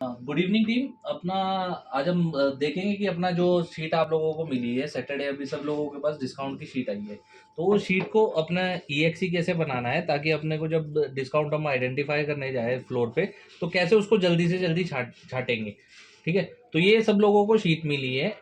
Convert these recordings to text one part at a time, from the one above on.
Good evening team. अपना आज हम देखेंगे कि अपना जो शीट आप लोगों को मिली है सैटरडे, अभी सब लोगों के पास डिस्काउंट की शीट आई है। तो वो शीट को अपना ईएक्सी कैसे बनाना है ताकि अपने को जब डिस्काउंट हम आइडेंटिफाई करने जाए फ्लोर पे तो कैसे उसको जल्दी से जल्दी छाटेंगे। ठीक है, तो ये सब लोगों को शीट मिली है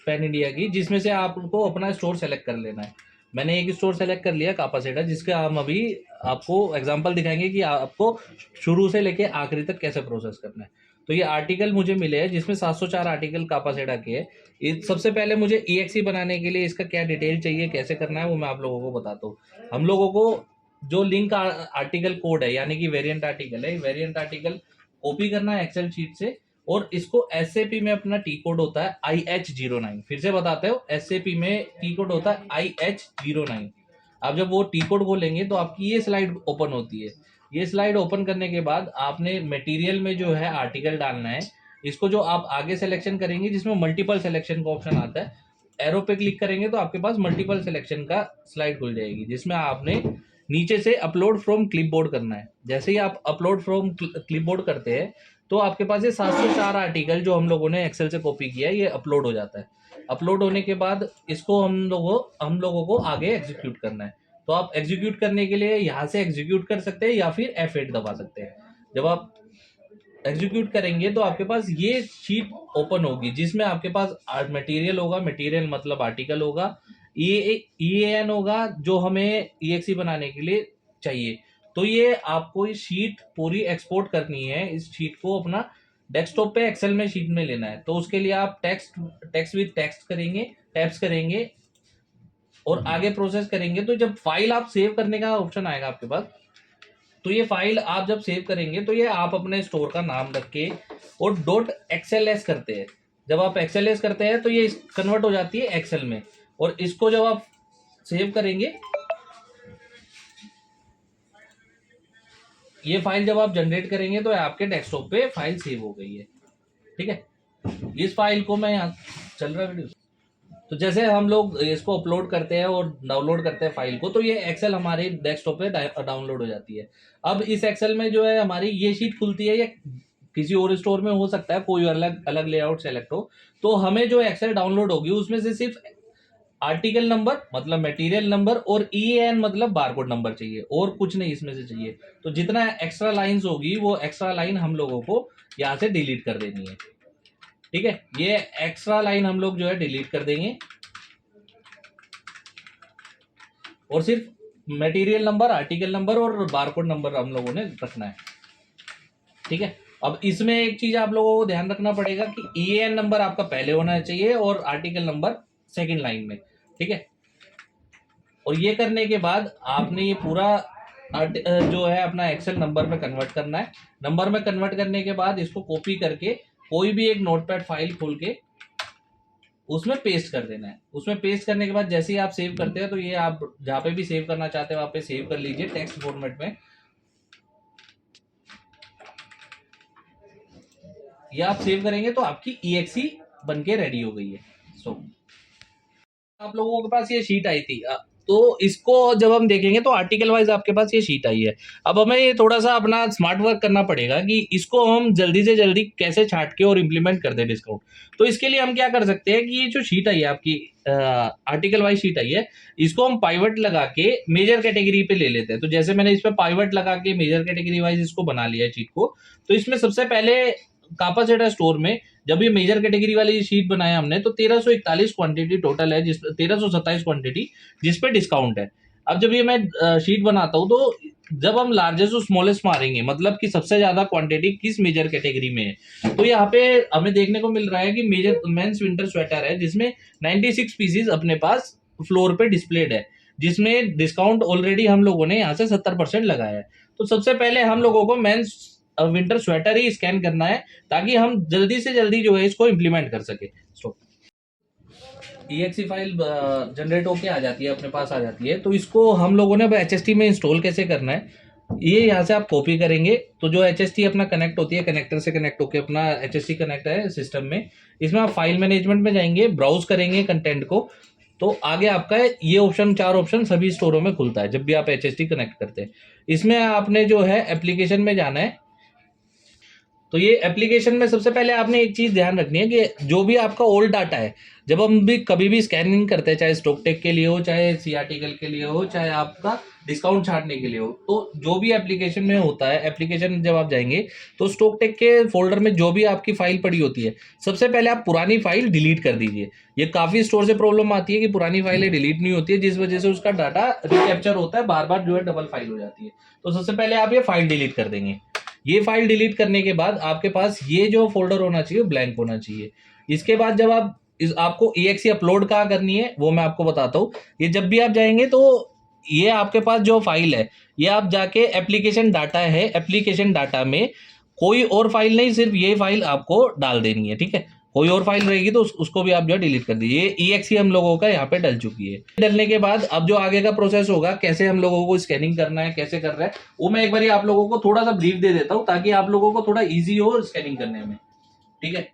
पैन इंडिया की, जिसमें से आपको अपना स्टोर सेलेक्ट कर लेना है। मैंने एक स्टोर सेलेक्ट कर लिया कापासेटा, जिसका हम अभी आपको एग्जांपल दिखाएंगे कि आपको शुरू से लेके आखिरी तक कैसे प्रोसेस करना है। तो ये आर्टिकल मुझे मिले हैं जिसमें 704 आर्टिकल कापासेडा के हैं। सबसे पहले मुझे ईएक्सी बनाने के लिए इसका क्या डिटेल चाहिए, कैसे करना है, वो मैं आप लोगों को बताता हूँ। हम लोगों को जो लिंक आर्टिकल कोड है यानी कि वेरिएंट आर्टिकल है, वेरिएंट आर्टिकल कॉपी करना है एक्सेल शीट से, और इसको एसएपी में अपना टी कोड होता है IH09। फिर से बताते हो, एसएपी में टी कोड होता है IH09। आप जब वो टी कोड खोलेंगे तो आपकी ये स्लाइड ओपन होती है। ये स्लाइड ओपन करने के बाद आपने मटेरियल में जो है आर्टिकल डालना है। इसको जो आप आगे सिलेक्शन करेंगे जिसमें मल्टीपल सिलेक्शन का ऑप्शन आता है, एरो पे क्लिक करेंगे तो आपके पास मल्टीपल सिलेक्शन का स्लाइड खुल जाएगी, जिसमें आपने नीचे से अपलोड फ्रॉम क्लिपबोर्ड करना है। जैसे ही आप अपलोड फ्रॉम क्लिपबोर्ड करते हैं तो आपके पास ये 704 आर्टिकल जो हम लोगों ने एक्सेल से कॉपी किया है ये अपलोड हो जाता है। अपलोड होने के बाद इसको हम लोगों को आगे एग्जीक्यूट करना है। तो आप एग्जीक्यूट करने के लिए यहाँ से एग्जीक्यूट कर सकते हैं या फिर F8 दबा सकते हैं। जब आप एग्जीक्यूट करेंगे तो आपके पास ये शीट ओपन होगी जिसमें आपके पास मटेरियल होगा, मटेरियल मतलब आर्टिकल होगा, EAN होगा जो हमें EXE बनाने के लिए चाहिए। तो ये आपको ये शीट पूरी एक्सपोर्ट करनी है। इस शीट को अपना डेस्कटॉप पे एक्सेल में शीट में लेना है। तो उसके लिए आप टेक्स्ट विद टेक्स्ट करेंगे, टैप्स करेंगे और आगे प्रोसेस करेंगे। तो जब फाइल आप सेव करने का ऑप्शन आएगा आपके पास, तो ये फाइल आप जब सेव करेंगे तो ये आप अपने स्टोर का नाम रख के और .xls करते हैं। जब आप XLS करते हैं तो ये कन्वर्ट हो जाती है एक्सेल में, और इसको जब आप सेव करेंगे, ये फाइल जब आप जनरेट करेंगे तो आपके डेस्कटॉप पे फाइल सेव हो गई है। ठीक है, इस फाइल को मैं यहाँ चल रहा वीडियो। तो जैसे हम लोग इसको अपलोड करते हैं और डाउनलोड करते हैं फाइल को, तो ये एक्सेल हमारे डेस्कटॉप पे डाउनलोड हो जाती है। अब इस एक्सेल में जो है हमारी ये शीट खुलती है, ये किसी और स्टोर में हो सकता है, कोई अलग अलग लेआउट सेलेक्ट हो। तो हमें जो एक्सेल डाउनलोड होगी उसमें से सिर्फ आर्टिकल नंबर मतलब मटेरियल नंबर और EAN मतलब बारकोड नंबर चाहिए, और कुछ नहीं इसमें से चाहिए। तो जितना एक्स्ट्रा लाइंस होगी वो एक्स्ट्रा लाइन हम लोगों को यहाँ से डिलीट कर देनी है। ठीक है, ये एक्स्ट्रा लाइन हम लोग जो है डिलीट कर देंगे और सिर्फ मटेरियल नंबर, आर्टिकल नंबर और बारकोड नंबर हम लोगों ने रखना है। ठीक है, अब इसमें एक चीज आप लोगों को ध्यान रखना पड़ेगा कि EAN नंबर आपका पहले होना चाहिए और आर्टिकल नंबर सेकंड लाइन में। ठीक है, और ये करने के बाद आपने ये पूरा जो है अपना एक्सेल नंबर में कन्वर्ट करना है। नंबर में कन्वर्ट करने के बाद इसको कॉपी करके कोई भी एक नोटपैड फाइल खोल के उसमें पेस्ट कर देना है। उसमें पेस्ट करने के बाद जैसे ही आप सेव करते हैं तो ये आप जहाँ पे भी सेव करना चाहते हैं वहाँ पे सेव कर लीजिए टेक्स्ट फॉर्मेट में। ये आप सेव करेंगे तो आपकी EXE बन के रेडी हो गई है। सो आप लोगों के पास ये शीट आई थी, तो इसको जब हम देखेंगे तो आर्टिकल वाइज आपके पास ये शीट आई है। अब हमें ये थोड़ा सा अपना स्मार्ट वर्क करना पड़ेगा कि इसको हम जल्दी से जल्दी कैसे छाट के और इम्प्लीमेंट कर दे डिस्काउंट। तो इसके लिए हम क्या कर सकते हैं कि ये जो शीट आई है आपकी आर्टिकल वाइज शीट आई है, इसको हम पाइवट लगा के मेजर कैटेगरी पे ले लेते हैं। तो जैसे मैंने इस पर पाइवट लगा के मेजर कैटेगरी वाइज इसको बना लिया है शीट को। तो इसमें सबसे पहले कापासेटा स्टोर में जब ये मेजर कैटेगरी वाली शीट बनाया हमने तो 1341 क्वांटिटी टोटल है, जिस 1327 क्वांटिटी जिसपे डिस्काउंट है। अब जब ये मैं शीट बनाता हूँ तो जब हम लार्जेस्ट और स्मॉलेस्ट मारेंगे मतलब कि सबसे ज्यादा क्वांटिटी किस मेजर कैटेगरी में है, तो यहाँ पे हमें देखने को मिल रहा है कि मेजर मेंस विंटर स्वेटर है जिसमें 96 पीसीज अपने पास फ्लोर पे डिस्प्लेड है, जिसमें डिस्काउंट ऑलरेडी हम लोगों ने यहाँ से 70% लगाया है। तो सबसे पहले हम लोगों को मेंस विंटर स्वेटर ही स्कैन करना है ताकि हम जल्दी से जल्दी जो है इसको इम्प्लीमेंट कर सके। EXE फाइल जनरेट होके आ जाती है, अपने पास आ जाती है। तो इसको हम लोगों ने अब HST में इंस्टॉल कैसे करना है, ये यहाँ से आप कॉपी करेंगे। तो जो HST अपना कनेक्ट होती है, कनेक्टर से कनेक्ट होके अपना HST कनेक्ट है सिस्टम में। इसमें आप फाइल मैनेजमेंट में जाएंगे, ब्राउज करेंगे कंटेंट को, तो आगे आपका ये ऑप्शन, 4 ऑप्शन सभी स्टोरों में खुलता है जब भी आप HST कनेक्ट करते हैं। इसमें आपने जो है एप्लीकेशन में जाना है, तो ये एप्लीकेशन में सबसे पहले आपने एक चीज़ ध्यान रखनी है कि जो भी आपका ओल्ड डाटा है, जब हम भी कभी भी स्कैनिंग करते हैं, चाहे स्टॉक टेक के लिए हो, चाहे सी आर्टिकल के लिए हो, चाहे आपका डिस्काउंट छांटने के लिए हो, तो जो भी एप्लीकेशन में होता है, एप्लीकेशन जब आप जाएंगे तो स्टॉक टेक के फोल्डर में जो भी आपकी फाइल पड़ी होती है, सबसे पहले आप पुरानी फाइल डिलीट कर दीजिए। ये काफ़ी स्टोर से प्रॉब्लम आती है कि पुरानी फाइलें डिलीट नहीं होती है, जिस वजह से उसका डाटा रिकैप्चर होता है, बार बार जो है डबल फाइल हो जाती है। तो सबसे पहले आप ये फाइल डिलीट कर देंगे। ये फाइल डिलीट करने के बाद आपके पास ये जो फोल्डर होना चाहिए ब्लैंक होना चाहिए। इसके बाद जब आप आपको EXE अपलोड कहाँ करनी है वो मैं आपको बताता हूँ। ये जब भी आप जाएंगे तो ये आपके पास जो फाइल है, ये आप जाके एप्लीकेशन डाटा है, एप्लीकेशन डाटा में कोई और फाइल नहीं, सिर्फ ये फाइल आपको डाल देनी है, ठीक है। कोई और फाइल रहेगी तो उसको भी आप जो है डिलीट कर दीजिए। ये EXE हम लोगों का यहाँ पे डल चुकी है। डलने के बाद अब जो आगे का प्रोसेस होगा, कैसे हम लोगों को स्कैनिंग करना है, कैसे कर रहा है, वो मैं एक बार आप लोगों को थोड़ा सा ब्रीफ दे देता हूँ ताकि आप लोगों को थोड़ा ईजी हो स्कैनिंग करने में, ठीक है।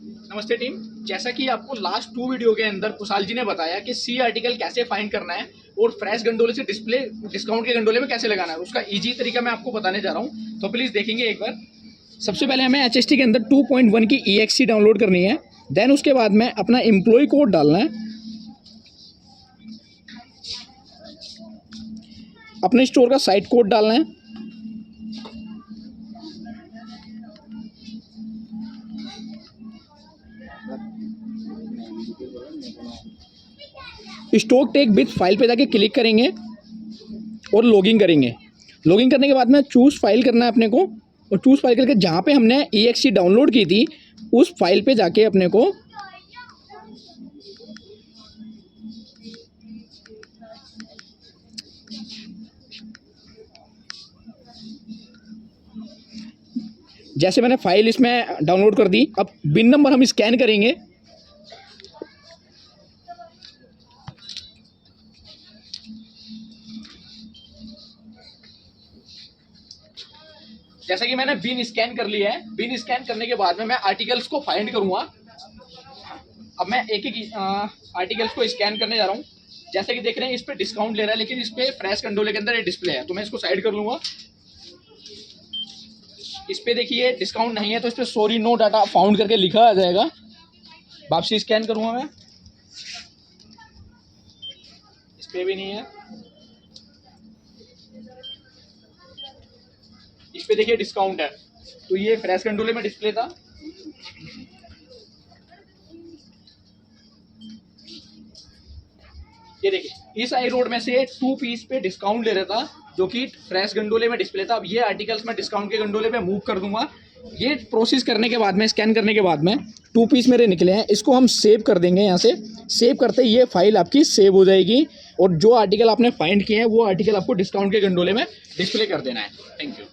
नमस्ते टीम, जैसा कि आपको लास्ट 2 वीडियो के अंदर कुशाल जी ने बताया कि सी आर्टिकल कैसे फाइंड करना है और फ्रेश गंडोले से डिस्प्ले डिस्काउंट के गंडोले में कैसे लगाना है, उसका इजी तरीका मैं आपको बताने जा रहा हूं, तो प्लीज़ देखेंगे एक बार। सबसे पहले हमें HST के अंदर 2.1 की EXE डाउनलोड करनी है। देन उसके बाद में अपना एम्प्लॉय कोड डालना है, अपने स्टोर का साइट कोड डालना है, स्टॉक टेक विथ फाइल पे जाके क्लिक करेंगे और लॉगिन करेंगे। लॉगिन करने के बाद में चूज़ फाइल करना है अपने को, और चूज़ फाइल करके जहाँ पे हमने EXE डाउनलोड की थी उस फाइल पे जाके अपने को जैसे मैंने फाइल इसमें डाउनलोड कर दी। अब बिन नंबर हम स्कैन करेंगे। जैसे कि मैंने बिन स्कैन कर लिया है। बिन स्कैन करने के बाद में मैं आर्टिकल्स को फाइंड करूंगा। अब मैं एक एक आर्टिकल्स को स्कैन करने जा रहा हूँ। जैसे कि देख रहे हैं इस पे डिस्काउंट ले रहा है, लेकिन इस पे फ्रेश कंडोले के अंदर ये डिस्प्ले है, तो मैं इसको साइड कर लूंगा। इस पे देखिए डिस्काउंट नहीं है, तो इस पे सॉरी नो डाटा फाउंड करके लिखा आ जाएगा। वापसी स्कैन करूंगा मैं, इस पे भी नहीं है। इस पे देखिए डिस्काउंट है, तो ये फ्रेश कंडोले में डिस्प्ले था। ये देखिए इस आई रोड में से 2 पीस पे डिस्काउंट ले रहा था, जो कि फ्रेश गंडोले में डिस्प्ले था। अब ये आर्टिकल्स मैं डिस्काउंट के गंडोले पे मूव कर दूंगा। ये प्रोसेस करने के बाद में, स्कैन करने के बाद में 2 पीस मेरे निकले हैं, इसको हम सेव कर देंगे। यहाँ से सेव करते ही ये फाइल आपकी सेव हो जाएगी, और जो आर्टिकल आपने फाइंड किए हैं वो आर्टिकल आपको डिस्काउंट के गंडोले में डिस्प्ले कर देना है। Thank you.